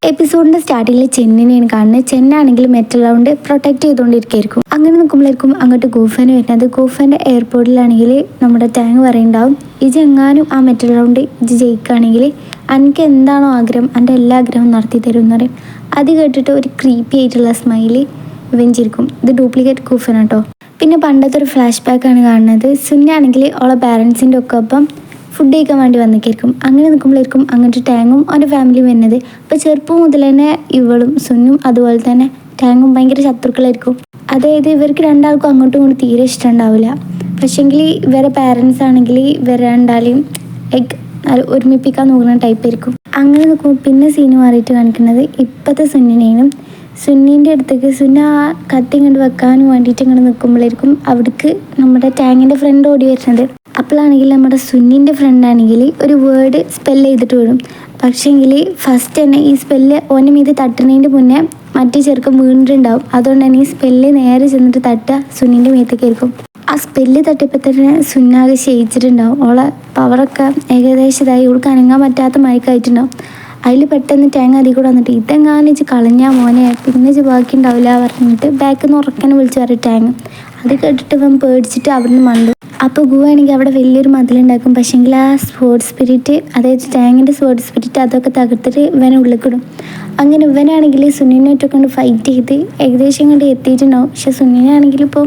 എപ്പിസോഡിന്റെ സ്റ്റാർട്ടിങ്ങിൽ ചെന്നിനെയാണ് കാണുന്നത്. ചെന്നാണെങ്കിൽ metal round protect ചെയ്തുകൊണ്ടിരിക്കുകയായിരിക്കും. അങ്ങനെ നിൽക്കുമ്പോഴായിരിക്കും അങ്ങോട്ട് ഗൂഫാന് വരുന്നത്. ഗൂഫാന്റെ എയർപോർട്ടിലാണെങ്കിൽ നമ്മുടെ ടാങ് പറയുണ്ടാവും, ഇജ് എങ്ങാനും ആ മെറ്റൽ റൗണ്ട് ഇജ് ജയിക്കുകയാണെങ്കിൽ എനിക്ക് എന്താണോ ആഗ്രഹം എൻ്റെ എല്ലാ ആഗ്രഹവും നടത്തി തരും എന്ന് പറയും. അത് കേട്ടിട്ട് ഒരു ക്രീപ്പി ആയിട്ടുള്ള സ്മൈലി വെഞ്ചിരിക്കും. ഇത് ഡ്യൂപ്ലിക്കേറ്റ് ഗൂഫൻ കേട്ടോ. പിന്നെ പണ്ടത്തെ ഒരു ഫ്ലാഷ് ബാക്കാണ് കാണുന്നത്. സുന്നാണെങ്കിൽ അവളെ പാരൻസിൻ്റെ ഒക്കെ ഒപ്പം ഫുഡ് കഴിക്കാൻ വേണ്ടി വന്നിരിക്കും. അങ്ങനെ നിൽക്കുമ്പോഴായിരിക്കും അങ്ങനത്തെ ടാങ്ങും അവൻ്റെ ഫാമിലിയും വരുന്നത്. അപ്പോൾ ചെറുപ്പം മുതൽ തന്നെ ഇവളും സുന്നും അതുപോലെ തന്നെ ടാങ്ങും ഭയങ്കര ശത്രുക്കളായിരിക്കും. അതായത് ഇവർക്ക് രണ്ടാൾക്കും അങ്ങോട്ടും ഇങ്ങോട്ടും തീരെ ഇഷ്ടമുണ്ടാവില്ല. പക്ഷേങ്കിൽ ഇവരെ പാരൻസ് ആണെങ്കിൽ ഇവരെ രണ്ടാളെയും ഒരുമിപ്പിക്കാൻ നോക്കുന്ന ടൈപ്പായിരിക്കും. അങ്ങനെ നിൽക്കുമ്പോൾ പിന്നെ സീന് മാറിയിട്ട് കാണിക്കുന്നത് ഇപ്പോഴത്തെ സുന്നിനെയും സുന്നീൻ്റെ അടുത്തേക്ക് സുന്ന ആ കത്തി ഇങ്ങോട്ട് വെക്കാൻ വേണ്ടിയിട്ട് ഇങ്ങനെ നിൽക്കുമ്പോഴായിരിക്കും അവിടേക്ക് നമ്മുടെ ടാങ്ങിൻ്റെ ഫ്രണ്ട് ഓടി വരുന്നത്. അപ്പോഴാണെങ്കിൽ നമ്മുടെ സുന്നീൻ്റെ ഫ്രണ്ടാണെങ്കിൽ ഒരു വേർഡ് സ്പെല്ല് ചെയ്തിട്ട് വിടും. പക്ഷേങ്കിൽ ഫസ്റ്റ് തന്നെ ഈ സ്പെല്ല് ഓൻ്റെ മീത് തട്ടുന്നതിൻ്റെ മുന്നേ മറ്റേ ചെറുക്കം വീണിട്ടുണ്ടാവും. അതുകൊണ്ട് തന്നെ ഈ സ്പെല്ല് നേരെ ചെന്നിട്ട് തട്ടുക സുന്നീൻ്റെ മീത്തേക്കായിരിക്കും. ആ സ്പെല്ല് തട്ടിയപ്പോൾ തന്നെ സുന്നാകെ ക്ഷയിച്ചിട്ടുണ്ടാവും. ഓളെ പവറൊക്കെ ഏകദേശം ഇതായി, ഇവൾക്ക് അനങ്ങാൻ പറ്റാത്ത മയക്കായിട്ടുണ്ടാവും. അതിൽ പെട്ടെന്ന് ടാങ് അതിൽ കൂടെ വന്നിട്ട് ഇതെങ്ങാനും വെച്ച് കളഞ്ഞാൽ മോനെ പിന്നെ ബാക്കി ഉണ്ടാവില്ല പറഞ്ഞിട്ട് ബാക്കിൽ നിന്ന് ഉറക്കനെ വിളിച്ച് പറയും ടാങ്. അത് കേട്ടിട്ട് ഇവൻ പേടിച്ചിട്ട് അവിടെ നിന്ന് മണ്ടു. അപ്പോൾ ഗുവാണെങ്കിൽ അവിടെ വലിയൊരു മതിലുണ്ടാക്കും. പക്ഷേങ്കിൽ ആ സ്പോർട്സ് സ്പിരിറ്റ്, അതായത് ടാങ്ങിൻ്റെ സ്പോർട്സ് സ്പിരിറ്റ് അതൊക്കെ തകർത്തിട്ട് ഇവനെ ഉള്ളിക്കിടും. അങ്ങനെ ഇവനാണെങ്കിൽ സുനിനായിട്ടൊക്കെ കൊണ്ട് ഫൈറ്റ് ചെയ്ത് ഏകദേശം കൊണ്ട് എത്തിയിട്ടുണ്ടാവും. പക്ഷെ സുനിനാണെങ്കിൽ ഇപ്പോൾ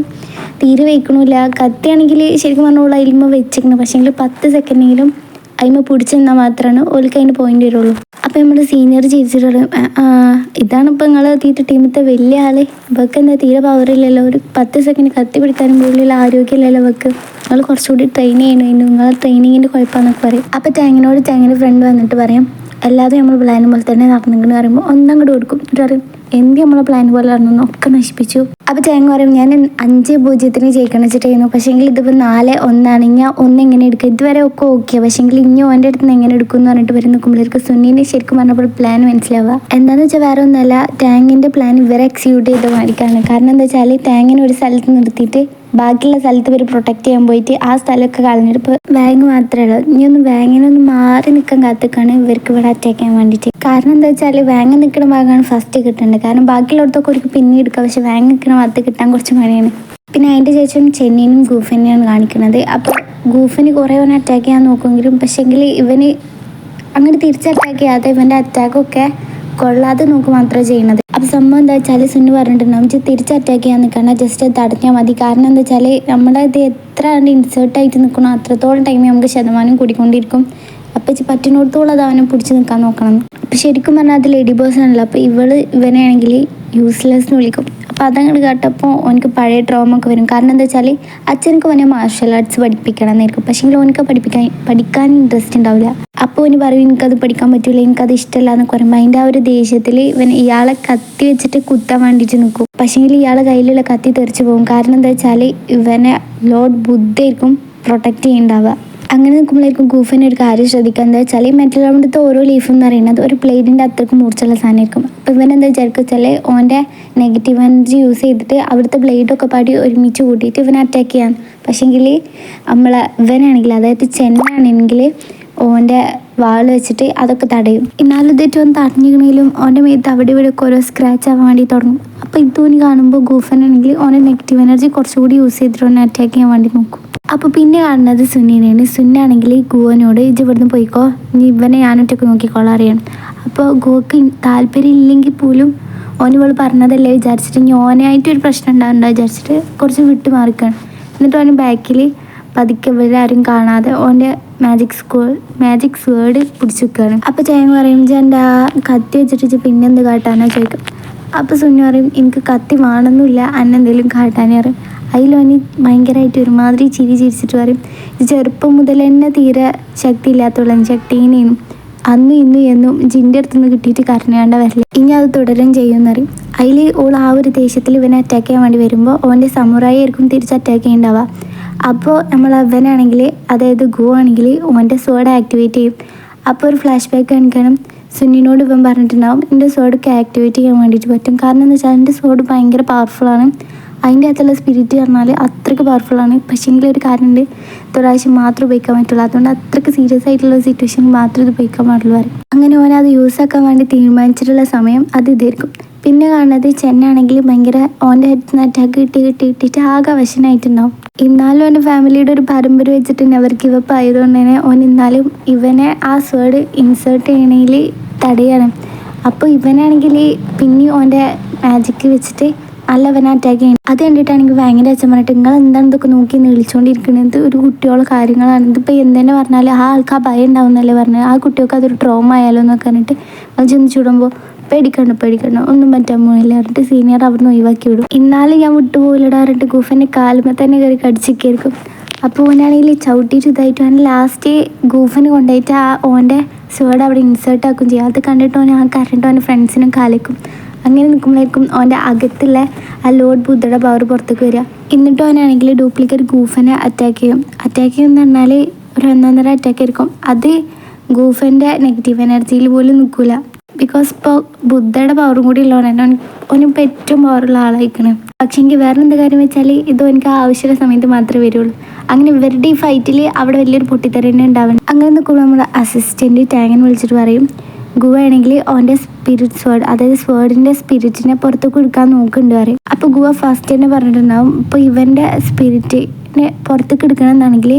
തീരെ വയ്ക്കണില്ല. കത്തിയാണെങ്കിൽ ശരിക്കും പറഞ്ഞാൽ അതിലുമ്പോൾ വെച്ചിരിക്കണം. പക്ഷേങ്കിൽ 10 സെക്കൻഡെങ്കിലും അതിന് പിടിച്ച് നിന്നാൽ മാത്രമാണ് ഓൾക്ക് അതിന് പോയിന്റ് വരുള്ളൂ. അപ്പോൾ നമ്മുടെ സീനിയർ ചിരിച്ചിട്ട് പറയും, ഇതാണ് ഇപ്പോൾ നിങ്ങൾ എത്തിയിട്ട് ടീമത്തെ വലിയ ആള്, ഇവർക്ക് എന്താ തീരെ പവറില്ലല്ലോ, ഒരു 10 സെക്കൻഡ് കത്തി പിടിക്കാനും പോലുള്ള ആരോഗ്യമില്ലല്ലോ ഇവർക്ക്, നിങ്ങൾ കുറച്ചുകൂടി ട്രെയിൻ ചെയ്യണമായിരുന്നു, നിങ്ങളെ ട്രെയിനിങ്ങിൻ്റെ കുഴപ്പമാണെന്നൊക്കെ പറയും. അപ്പോൾ ടാങ്ങിൻ്റെ ഫ്രണ്ട് വന്നിട്ട് പറയും, അല്ലാതെ നമ്മൾ പ്ലാൻ പോലെ തന്നെ നടന്നിങ്ങനെ പറയുമ്പോൾ ഒന്നങ്ങോട്ട് കൊടുക്കും. എന്നിട്ട് പറയും, എന്ത് നമ്മളെ പ്ലാൻ പോലെ നടന്നു ഒക്കെ നശിപ്പിച്ചു. അപ്പോൾ ടാങ് പറയും, ഞാൻ 5-0 ജയിക്കണം വെച്ചിട്ടായിരുന്നു. പക്ഷേങ്കിൽ ഇതിപ്പോൾ 4-1 ഞാൻ ഒന്നെങ്ങനെ എടുക്കുക, ഇതുവരെ ഒക്കെ ഓക്കെ, പക്ഷേങ്കിൽ ഇനി ഓൻ്റെ അടുത്ത് നിന്ന് എങ്ങനെ എടുക്കും എന്ന് പറഞ്ഞിട്ട് വരും. നിൽക്കുമ്പോഴേക്കും സുന്നീനെ ശരിക്കും പറഞ്ഞപ്പോൾ പ്ലാൻ മനസ്സിലാവുക. എന്താണെന്ന് വെച്ചാൽ വേറെ ഒന്നുമല്ല, ടാങ്ങിൻ്റെ പ്ലാൻ ഇവരെ എക്സിക്യൂട്ട് ചെയ്ത് മാറിക്കാണ്. കാരണം എന്താ വെച്ചാൽ ടാങ്ങിനെ ഒരു സ്ഥലത്ത് നിർത്തിയിട്ട് ബാക്കിയുള്ള സ്ഥലത്ത് ഇവർ പ്രൊട്ടക്ട് ചെയ്യാൻ പോയിട്ട് ആ സ്ഥലമൊക്കെ കളഞ്ഞിട്ട് ഇപ്പോൾ വാങ് മാത്രമേ ഉള്ളൂ. ഇനി ഒന്ന് വാങ്ങിനൊന്ന് മാറി നിൽക്കാൻ കാത്തിക്കാണ് ഇവർക്ക് ഇവിടെ അറ്റാക്ക് ചെയ്യാൻ വേണ്ടിയിട്ട്. കാരണം എന്താ വെച്ചാൽ വാങ് നിൽക്കുന്ന ഭാഗമാണ് ഫസ്റ്റ് കിട്ടേണ്ടത്. കാരണം ബാക്കിയുള്ളടത്തൊക്കെ ഒരു പിന്നെ എടുക്കുക, പക്ഷെ വാങ് നിൽക്കുന്ന ഭാഗത്ത് കിട്ടാൻ കുറച്ച് മണിയാണ്. പിന്നെ അതിൻ്റെ ശേഷം ചെന്നീനും ഗൂഫനെയാണ് കാണിക്കുന്നത്. അപ്പോൾ ഗൂഫന് കുറേ അവനെ അറ്റാക്ക് ചെയ്യാൻ നോക്കുമെങ്കിലും പക്ഷേങ്കിൽ ഇവന് അങ്ങനെ തിരിച്ച് അറ്റാക്ക് ചെയ്യാതെ ഇവൻ്റെ അറ്റാക്കൊക്കെ കൊള്ളാതെ നോക്കുക മാത്രമേ ചെയ്യുന്നത്. അപ്പോൾ സംഭവം എന്താ വെച്ചാൽ സുന്നു പറഞ്ഞിട്ടുണ്ടാവും, തിരിച്ച് അറ്റാക്ക് ചെയ്യാൻ നിൽക്കണം, ജസ്റ്റ് തടഞ്ഞാൽ മതി. കാരണം എന്താ വെച്ചാൽ നമ്മുടെ ഇത് എത്ര ഇൻസേർട്ടായിട്ട് നിൽക്കണോ അത്രത്തോളം ടൈം നമുക്ക് ശതമാനം കൂടിക്കൊണ്ടിരിക്കും. അപ്പോൾ പറ്റുന്നിടത്തോളം അത് അവനെ പിടിച്ച് നിൽക്കാൻ നോക്കണം. അപ്പോൾ ശരിക്കും പറഞ്ഞാൽ അത് ലേഡി ബോസ് ആണല്ലോ. അപ്പോൾ ഇവനാണെങ്കിൽ യൂസ്ലെസ് എന്ന് വിളിക്കും. അപ്പോൾ അതങ്ങോട്ട് കേട്ടപ്പോൾ ഓനക്ക് പഴയ ട്രോമ ഒക്കെ വരും. കാരണം എന്താ വെച്ചാൽ അച്ഛനക്ക് അവനെ മാർഷൽ ആർട്സ് പഠിപ്പിക്കണം എന്നായിരിക്കും. പക്ഷേങ്കിൽ ഓനക്ക് പഠിക്കാൻ ഇൻട്രസ്റ്റ് ഉണ്ടാവില്ല. അപ്പോൾ ഓന് പറയും, എനിക്കത് പഠിക്കാൻ പറ്റില്ല, എനിക്കത് ഇഷ്ടമല്ല എന്നൊക്കെ പറയുമ്പോൾ അതിൻ്റെ ആ ഒരു ദേഷ്യത്തിൽ ഇയാളെ കത്തി വെച്ചിട്ട് കുത്താൻ വേണ്ടിയിട്ട് നിൽക്കും. പക്ഷേങ്കിൽ ഇയാളെ കയ്യിലുള്ള കത്തി തെറിച്ച് പോകും. കാരണം എന്താ വെച്ചാൽ ഇവനെ ലോഡ് ബുദ്ധിയായിരിക്കും പ്രൊട്ടക്റ്റ് ചെയ്യുന്നുണ്ടാവുക. അങ്ങനെ നിൽക്കുമ്പോഴായിരിക്കും ഗൂഫിന് ഒരു കാര്യം ശ്രദ്ധിക്കുക. എന്താ വെച്ചാൽ ഈ മെറ്റൽ റൗണ്ടിലത്തെ ഓരോ ലീഫും എന്ന് പറയുന്നത് ഒരു പ്ലേറ്റിൻ്റെ അത്രയ്ക്ക് മൂർച്ചുള്ള സാധനമായിരിക്കും. അപ്പോൾ ഇവനെന്താ വിചാരിക്കുക വെച്ചാൽ ഓൻ്റെ നെഗറ്റീവ് എനർജി യൂസ് ചെയ്തിട്ട് അവിടുത്തെ ബ്ലേഡൊക്കെ പാടി ഒരുമിച്ച് കൂട്ടിയിട്ട് ഇവനെ അറ്റാക്ക് ചെയ്യാൻ. പക്ഷേങ്കിൽ ഇവനാണെങ്കിൽ, അതായത് ചെന്നാണെങ്കിൽ ഓൻ്റെ വാൾ വെച്ചിട്ട് അതൊക്കെ തടയും. എന്നാലും ഇതിട്ട് ഒന്ന് തടഞ്ഞിക്കണമെങ്കിലും ഓൻ്റെ മേത്ത് അവിടെ ഇവിടെയൊക്കെ ഓരോ സ്ക്രാച്ച് ആവാൻ വേണ്ടി തുടങ്ങും. അപ്പോൾ ഇതോന് കാണുമ്പോൾ ഗൂഫനാണെങ്കിൽ ഓൻ്റെ നെഗറ്റീവ് എനർജി കുറച്ചുകൂടി യൂസ് ചെയ്തിട്ട് ഓനെ അറ്റാക്ക് ചെയ്യാൻ വേണ്ടി നോക്കും. അപ്പോൾ പിന്നെ കാണുന്നത് സുന്നിനെയാണ്. സുന്നാണെങ്കിൽ ഗുവനോട് ഇജ് ഇവിടുന്ന് പോയിക്കോ, ഇനി ഇവനെ ഞാനൊറ്റൊക്കെ നോക്കിക്കോളാം അറിയണം. അപ്പോൾ ഗുവക്ക് താല്പര്യം ഇല്ലെങ്കിൽ പോലും ഓനിവൾ പറഞ്ഞതല്ലേ വിചാരിച്ചിട്ട് ഇനി ഓനായിട്ടൊരു പ്രശ്നം ഉണ്ടാകുന്നുണ്ടോ വിചാരിച്ചിട്ട് കുറച്ച് വിട്ട് മാറിക്കാണ്. എന്നിട്ട് ഓന് ബാക്കിൽ പതുക്കെ ഇവരാരും കാണാതെ ഓൻ്റെ മാജിക് സ്വേർഡ് പിടിച്ചു വെക്കുകയാണ്. അപ്പോൾ ചേങ്ങ് പറയും, എൻ്റെ കത്തി വെച്ചിട്ട് പിന്നെന്ത് കാട്ടാനോ ചോദിക്കും. അപ്പോൾ സുന്നു പറയും, എനിക്ക് കത്തി വേണമെന്നില്ല, അന്നെന്തെങ്കിലും കാട്ടാനേ പറയും. അതിലോന് ഭയങ്കരമായിട്ട് ഒരുമാതിരി ചിരിച്ചിട്ട് പറയും, ചെറുപ്പം മുതൽ തന്നെ തീരെ ശക്തി ഇല്ലാത്തുള്ള ശക്തിനെയും അന്നും ഇന്നും എന്നും ജിൻ്റെ അടുത്തുനിന്ന് കിട്ടിയിട്ട് കരഞ്ഞാണ്ട വരില്ല, ഇനി അത് തുടരും ചെയ്യുമെന്ന് പറയും. അതിൽ ഓൾ ആ ഒരു ദേഷ്യത്തിൽ ഇവനെ അറ്റാക്ക് ചെയ്യാൻ വേണ്ടി വരുമ്പോൾ ഓൻ്റെ സമുറായി ആയിരിക്കും തിരിച്ച് അറ്റാക്ക് ചെയ്യുന്നുണ്ടാവുക. അപ്പോൾ നമ്മൾ അവനാണെങ്കിൽ, അതായത് ഗോ ആണെങ്കിൽ ഓൻ്റെ സോഡ് ആക്ടിവേറ്റ് ചെയ്യും. അപ്പോൾ ഒരു ഫ്ലാഷ് ബാക്ക് കാണിക്കണം. സുന്നിനോട് ഇവൻ പറഞ്ഞിട്ടുണ്ടാവും, എൻ്റെ സോഡൊക്കെ ആക്ടിവേറ്റ് ചെയ്യാൻ വേണ്ടിയിട്ട് പറ്റും. കാരണം എന്താ വെച്ചാൽ എൻ്റെ സോഡ് ഭയങ്കര പവർഫുള്ളാണ്, അതിൻ്റെ അകത്തുള്ള സ്പിരിറ്റ് പറഞ്ഞാൽ അത്രയ്ക്ക് പവർഫുള്ളാണ്. പക്ഷേങ്കിൽ ഒരു കാര്യമുണ്ട്, പ്രാവശ്യം മാത്രം ഉപയോഗിക്കാൻ പറ്റുള്ളൂ. അതുകൊണ്ട് അത്രയ്ക്ക് സീരിയസ് ആയിട്ടുള്ള സിറ്റുവേഷനിൽ മാത്രം ഇത് ഉപയോഗിക്കാൻ പാടുള്ളൂ പറയും. അങ്ങനെ ഓൻ അത് യൂസ് ആക്കാൻ വേണ്ടി തീരുമാനിച്ചിട്ടുള്ള സമയം അത് ഇതായിരിക്കും. പിന്നെ കാണുന്നത് ചെന്നാണെങ്കിൽ ഭയങ്കര ഓൻ്റെ ഹെഡ് അറ്റാക്ക് കിട്ടിയിട്ട് ആകെ വശനായിട്ടുണ്ടാവും. എന്നാലും ഓൻ്റെ ഫാമിലിയുടെ ഒരു പാരമ്പര്യം വെച്ചിട്ട് നെവർ ഗിവ് അപ്പ് ആയതുകൊണ്ട് തന്നെ ഓൻ എന്നാലും ഇവനെ ആ സ്വേർഡ് ഇൻസേർട്ട് ചെയ്യണതിൽ തടയാണ്. അപ്പോൾ ഇവനാണെങ്കിൽ പിന്നെ ഓൻ്റെ മാജിക്ക് വെച്ചിട്ട് നല്ലവനെ അറ്റാക്ക് ചെയ്യണം. അത് കണ്ടിട്ടാണെങ്കിൽ ഭയങ്കര അച്ഛൻ പറഞ്ഞിട്ട് നിങ്ങൾ എന്താണ് ഇതൊക്കെ നോക്കി വിളിച്ചുകൊണ്ടിരിക്കുന്നത്, ഒരു കുട്ടിയോളം കാര്യങ്ങളാണ്, ഇതിപ്പോൾ എന്തെന്നെ പറഞ്ഞാൽ ആ ആൾക്ക് ആ ഭയം ഉണ്ടാവുന്നല്ലേ പറഞ്ഞത്, ആ കുട്ടികൾക്ക് അതൊരു ട്രോമ ആയാലോ എന്നൊക്കെ പറഞ്ഞിട്ട് അത് ചെന്ന് ചൂടുമ്പോൾ പേടിക്കണ്ട ഒന്നും പറ്റാൻ പോകില്ല പറഞ്ഞിട്ട് സീനിയർ അവിടുന്ന് ഒഴിവാക്കി വിടും. എന്നാലും ഞാൻ വിട്ടുപോയില്ലടാ പറഞ്ഞിട്ട് ഗൂഫൻ്റെ കാലുമ്പോൾ തന്നെ കയറി കടിച്ചിരിക്കും. അപ്പോൾ ഓനാണെങ്കിൽ ചവിട്ടിയിട്ട് ഇതായിട്ട് അവൻ ലാസ്റ്റ് ഗൂഫന് കൊണ്ടുപോയിട്ട് ആ ഓൻ്റെ സ്വേർഡ് അവിടെ ഇൻസേർട്ട് ആക്കും ചെയ്യും. അത് കണ്ടിട്ട് ഓൻ ആ കരണ്ട് ഓൻ്റെ ഫ്രണ്ട്സിനും കാലിക്കും. അങ്ങനെ നിൽക്കുമ്പോഴേക്കും ഓൻ്റെ അകത്തുള്ള ആ ലോഡ് ബുദ്ധയുടെ പവർ പുറത്തേക്ക് വരിക. എന്നിട്ട് ഓനാണെങ്കിൽ ഡ്യൂപ്ലിക്കേറ്റ് ഗൂഫനെ അറ്റാക്ക് ചെയ്യുമെന്ന് പറഞ്ഞാൽ ഒരു 1.5 അറ്റാക്ക് ആയിരിക്കും. അത് ഗൂഫൻ്റെ നെഗറ്റീവ് എനർജിയിൽ പോലും നിൽക്കില്ല. ബിക്കോസ് ഇപ്പോൾ ബുദ്ധയുടെ പവറും കൂടി ഉള്ളതാണ് ഓനിപ്പോൾ ഏറ്റവും പവറുള്ള ആളായിരിക്കണം. പക്ഷേ എനിക്ക് വേറെ എന്താ കാര്യം വെച്ചാൽ ഇത് എനിക്ക് ആവശ്യമുള്ള സമയത്ത് മാത്രമേ വരുള്ളൂ. അങ്ങനെ ഇവരുടെ ഈ ഫൈറ്റിൽ അവിടെ വലിയൊരു പൊട്ടിത്തെറി തന്നെ ഉണ്ടാവുന്നത്. അങ്ങനെ നിൽക്കുമ്പോൾ നമ്മുടെ അസിസ്റ്റൻറ്റ് ടാങ്ങിനെ വിളിച്ചിട്ട് പറയും, ഗുവ ആണെങ്കിൽ ഓൻ്റെ സ്പിരിറ്റ് സ്വേർഡ്, അതായത് സ്വേർഡിൻ്റെ സ്പിരിറ്റിനെ പുറത്തേക്ക് എടുക്കാൻ നോക്കുന്നുണ്ട് പറയും. അപ്പോൾ ഗുവ ഫസ്റ്റ് തന്നെ പറഞ്ഞിട്ടുണ്ടാവും, ഇപ്പോൾ ഇവൻ്റെ സ്പിരിറ്റിനെ പുറത്തേക്ക് എടുക്കണമെന്നാണെങ്കിൽ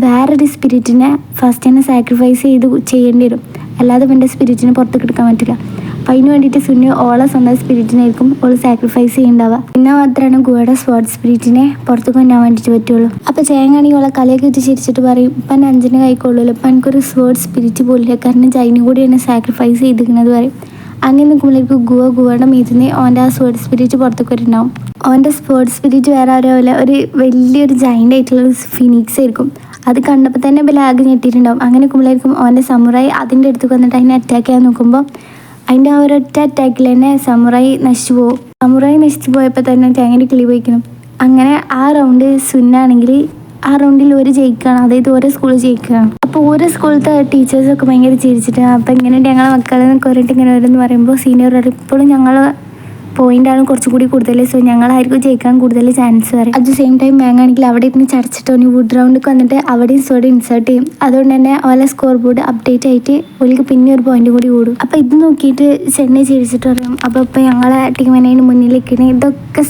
വേറൊരു സ്പിരിറ്റിനെ ഫസ്റ്റ് തന്നെ സാക്രിഫൈസ് ചെയ്യേണ്ടി വരും, അല്ലാതെ ഇവൻ്റെ സ്പിരിറ്റിനെ പുറത്തേക്ക് എടുക്കാൻ പറ്റില്ല. അപ്പം അതിന് വേണ്ടിയിട്ട് സുന്നു ഓളെ സ്വന്തം സ്പിരിറ്റിനായിരിക്കും ഓള് സാക്രിഫൈസ് ചെയ്യുന്നുണ്ടാവുക. എന്നാൽ മാത്രമാണ് ഗുവയുടെ സ്വേർഡ് സ്പിരിറ്റിനെ പുറത്തേക്ക് കൊണ്ടാൻ വേണ്ടിയിട്ട് പറ്റുള്ളൂ. അപ്പോൾ ചേങ്ങാണെങ്കിൽ ഓളെ കലയൊക്കെ വെച്ച് ചിരിച്ചിട്ട് പറയും, ഇപ്പം എൻ്റെ 5 കൈക്കൊള്ളുമല്ലോ, ഇപ്പം എനിക്കൊരു സ്വേർഡ് സ്പിരിറ്റ് പോലില്ല, കാരണം ചൈന കൂടിയാണ് സാക്രിഫൈസ് ചെയ്തിരിക്കുന്നത് പറയും. അങ്ങനെ നിൽക്കുമ്പോഴേക്കും ഗുവയുടെ മീതിന്ന് ഓൻ്റെ ആ സ്വേർഡ് സ്പിരിറ്റ് പുറത്തേക്ക് വരുന്നുണ്ടാവും. ഓൻ്റെ സ്വേർഡ് സ്പിരിറ്റ് വേറെ ആരോല്ല, ഒരു വലിയൊരു ജൈൻ്റ് ആയിട്ടുള്ള ഫിനിക്സ് ആയിരിക്കും. അത് കണ്ടപ്പോൾ തന്നെ ലാഗ് ഞെട്ടിയിട്ടുണ്ടാവും. അങ്ങനെ നിൽക്കുമ്പോഴായിരിക്കും ഓൻ്റെ സമുറായി അതിൻ്റെ അടുത്ത് വന്നിട്ട് അതിനെ അറ്റാക്ക് ചെയ്യാൻ നോക്കുമ്പോൾ അതിൻ്റെ ആ ഒരൊറ്റ അറ്റാക്കിൽ തന്നെ സമുറായി നശിച്ചു പോകും. സമുറായി നശിച്ചു പോയപ്പോൾ തന്നെ ടാങ്ങിൻ്റെ കിളി പോയിക്കണം. അങ്ങനെ ആ റൗണ്ട് സുന്നാണെങ്കിൽ ആ റൗണ്ടിൽ ഒരു ജയിക്കുകയാണ്, അതായത് ഓരോ സ്കൂളിൽ ജയിക്കുകയാണ്. അപ്പോൾ ഓരോ സ്കൂളിലത്തെ ടീച്ചേഴ്സൊക്കെ ഭയങ്കര ചിരിച്ചിട്ട് അപ്പോൾ എങ്ങനെയുണ്ട് ഞങ്ങളെ മക്കളെന്നൊക്കെ പറഞ്ഞിട്ട് ഇങ്ങനെ ഓരോന്ന് പറയുമ്പോൾ സീനിയർ ഇപ്പോഴും ഞങ്ങൾ പോയിൻ്റാണ് കുറച്ചും കൂടി കൂടുതൽ, സോ ഞങ്ങളായിരിക്കും ജയിക്കാൻ കൂടുതൽ ചാൻസ് പറയും. അറ്റ് ദ സെയിം ടൈം മാങ്ങാണെങ്കിൽ അവിടെ ഇരുന്ന് ചടച്ചിട്ട് ഓന് വുഡ് റൗണ്ടിൽ വന്നിട്ട് അവിടെയും സോഡ് ഇൻസേർട്ട് ചെയ്യും. അതുകൊണ്ട് തന്നെ ഓല സ്കോർ ബോർഡ് അപ്ഡേറ്റ് ആയിട്ട് ഓലിക്ക് പിന്നെ ഒരു പോയിന്റ് കൂടി കൂടും. അപ്പോൾ ഇത് നോക്കിയിട്ട് ചെന്നൈ ചിരിച്ചിട്ട് പറയും, അപ്പോൾ ഇപ്പോൾ ഞങ്ങളെ ടീമിനെ മുന്നിലേക്കാണ്, ഇതൊക്കെ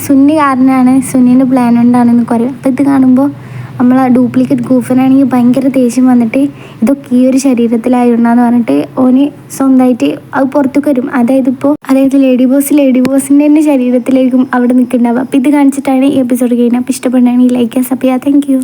സുന്നി കാരനാണ്, സുന്നിൻ്റെ പ്ലാൻ കൊണ്ടാണെന്ന് പറയും. അപ്പോൾ ഇത് കാണുമ്പോൾ നമ്മൾ ആ ഡ്യൂപ്ലിക്കേറ്റ് ഗൂഫനാണെങ്കിൽ ഭയങ്കര ദേഷ്യം വന്നിട്ട് ഇതൊക്കെ ഈ ഒരു ശരീരത്തിലായിരുന്നാന്ന് പറഞ്ഞിട്ട് ഓന് സ്വന്തമായിട്ട് അത് പുറത്തേക്ക് വരും. അതായത് ലേഡി ബോസിൻ്റെ തന്നെ ശരീരത്തിലേക്കും അവിടെ നിൽക്കുന്നുണ്ടാവുക. അപ്പോൾ ഇത് കാണിച്ചിട്ടാണ് ഈ എപ്പിസോഡ് കഴിഞ്ഞത്. അപ്പോൾ ഇഷ്ടപ്പെടുകയാണെങ്കിൽ ലൈക്ക് ചെയ്യാൻ സബ്സ്ക്രൈബ് ചെയ്യുക. Thank you.